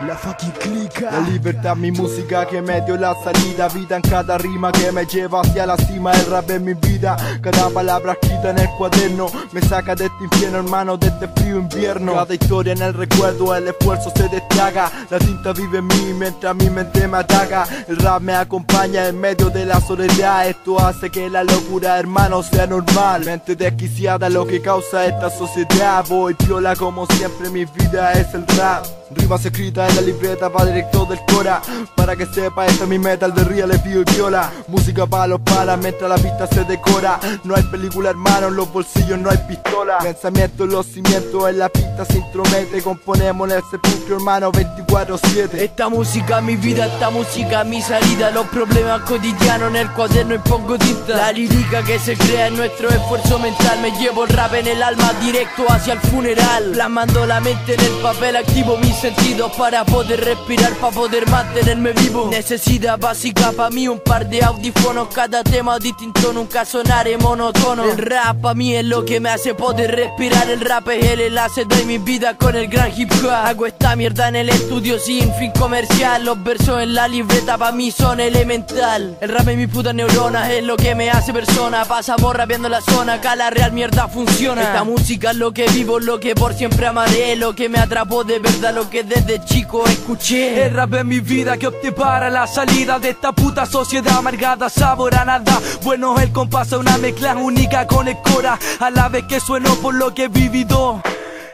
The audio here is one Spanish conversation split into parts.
La fucking clica. La libertad, mi música que me dio la salida. Vida en cada rima que me lleva hacia la cima. El rap es mi vida, cada palabra escrita en el cuaderno me saca de este infierno, hermano, de este frío invierno. Cada historia en el recuerdo, el esfuerzo se destaca. La tinta vive en mí mientras mi mente me ataca. El rap me acompaña en medio de la soledad. Esto hace que la locura, hermano, sea normal. Mente desquiciada lo que causa esta sociedad. Voy piola como siempre, mi vida es el rap. Rimas escritas en la libreta va directo del cora. Para que sepa, esta es mi metal de real, pío y viola. Música pa' los palas mientras la pista se decora. No hay película, hermano, en los bolsillos no hay pistola. Pensamiento en los cimientos, en la pista se intromete. Componemos en el sepulcro, hermano, 24/7. Esta música es mi vida, esta música es mi salida. Los problemas cotidianos en el cuaderno impongo tinta. La lírica que se crea en nuestro esfuerzo mental. Me llevo el rap en el alma directo hacia el funeral. Plasmando la mente en el papel, activo mis sentidos para poder respirar, para poder mantenerme vivo. Necesidad básica pa' mí, un par de audífonos. Cada tema distinto, nunca sonaré monótono. El rap pa' mí es lo que me hace poder respirar. El rap es el enlace de mi vida con el gran hip hop. Hago esta mierda en el estudio sin fin comercial. Los versos en la libreta pa' mí son elemental. El rap es mi puta neurona, es lo que me hace persona. Pasamos rapeando la zona, acá la real mierda funciona. Esta música es lo que vivo, lo que por siempre amaré. Lo que me atrapó de verdad, lo que desde chico escuché. El rap es mi vida que opté para la salida de esta puta sociedad amargada, sabor a nada. Bueno, el compás es una mezcla única con el cora, a la vez que sueno por lo que he vivido.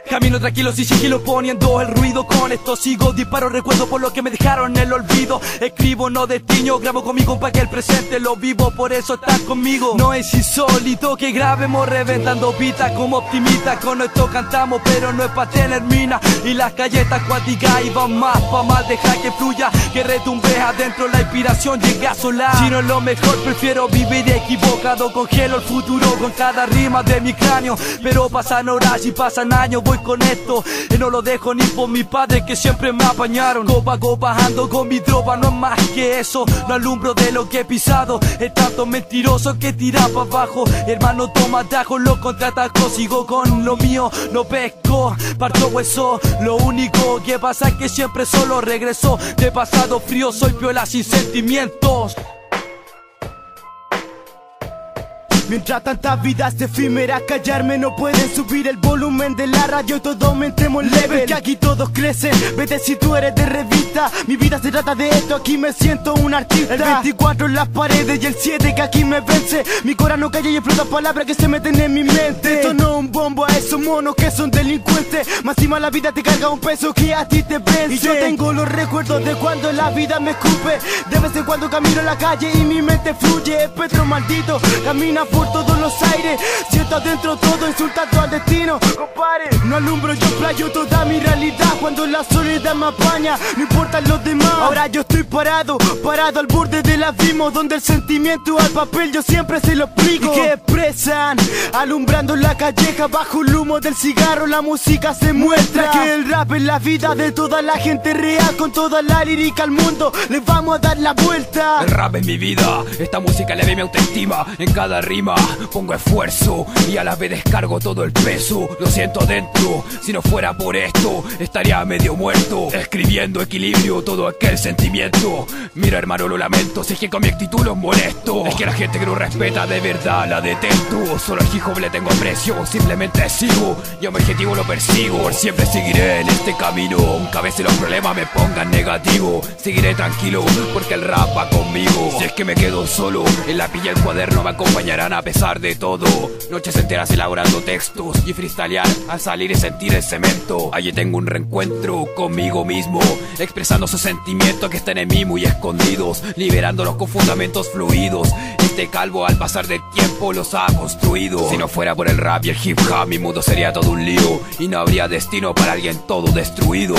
Camino tranquilo y sigilo poniendo el ruido. Con esto sigo, disparo recuerdo por lo que me dejaron en el olvido. Escribo, no destino, grabo con mi compa que el presente lo vivo. Por eso estás conmigo. No es insólito que grabemos reventando pitas como optimistas. Con esto cantamos pero no es pa' tener mina. Y las galletas cuánticas iban más pa' más, deja que fluya, que retumbe adentro, la inspiración llega sola. Si no es lo mejor prefiero vivir equivocado. Congelo el futuro con cada rima de mi cráneo. Pero pasan horas y pasan años, voy con esto y no lo dejo ni por mis padres que siempre me apañaron. Copa a copa ando con mi tropa, no es más que eso. No alumbro de lo que he pisado, es tanto mentiroso que tira pa' abajo. Hermano, toma atajo, lo contraataco. Sigo con lo mío, no pesco, parto hueso. Lo único que pasa es que siempre solo regreso. De pasado frío soy piola sin sentimientos. Mientras tantas vidas efímeras callarme no pueden. Subir el volumen de la radio, todo aumentemos level, que aquí todos crecen. Vete si tú eres de revista, mi vida se trata de esto, aquí me siento un artista. El 24 en las paredes y el 7 que aquí me vence. Mi corazón no calla y explota palabras que se meten en mi mente. Esto no es un bombo a esos monos que son delincuentes. Más encima la vida te carga un peso que a ti te vence. Y yo tengo los recuerdos de cuando la vida me escupe. De vez en cuando camino en la calle y mi mente fluye. Es Petro maldito, camina por todos los aires. Siento adentro todo insultando al destino. Compare, no alumbro, yo playo toda mi realidad. Cuando la soledad me apaña, no importan los demás. Ahora yo estoy parado al borde del abismo, donde el sentimiento al papel yo siempre se lo explico. Y que expresan, alumbrando la calleja bajo el humo del cigarro, la música se muestra. Que el rap es la vida de toda la gente real, con toda la lírica al mundo les vamos a dar la vuelta. El rap es mi vida, esta música eleva mi autoestima. En cada rima pongo esfuerzo y a la vez descargo todo el peso. Lo siento dentro, si no fuera por esto estaría medio muerto. Escribiendo equilibrio, todo aquel sentimiento. Mira hermano, lo lamento, si es que con mi actitud los molesto. Es que la gente que no respeta de verdad la detesto. Solo al hip hop le tengo aprecio, simplemente sigo y a mi objetivo lo persigo. Por siempre seguiré en este camino, aunque a veces los problemas me pongan negativo. Seguiré tranquilo porque el rap va conmigo. Si es que me quedo solo, el lápiz y el cuaderno me acompañarán a pesar de todo. Noches enteras elaborando textos y freestylear al salir y sentir el cemento. Allí tengo un reencuentro conmigo mismo, expresando sus sentimientos que están en mí muy escondidos, liberándolos con fundamentos fluidos. Este calvo al pasar del tiempo los ha construido. Si no fuera por el rap y el hip hop, mi mundo sería todo un lío y no habría destino para alguien todo destruido.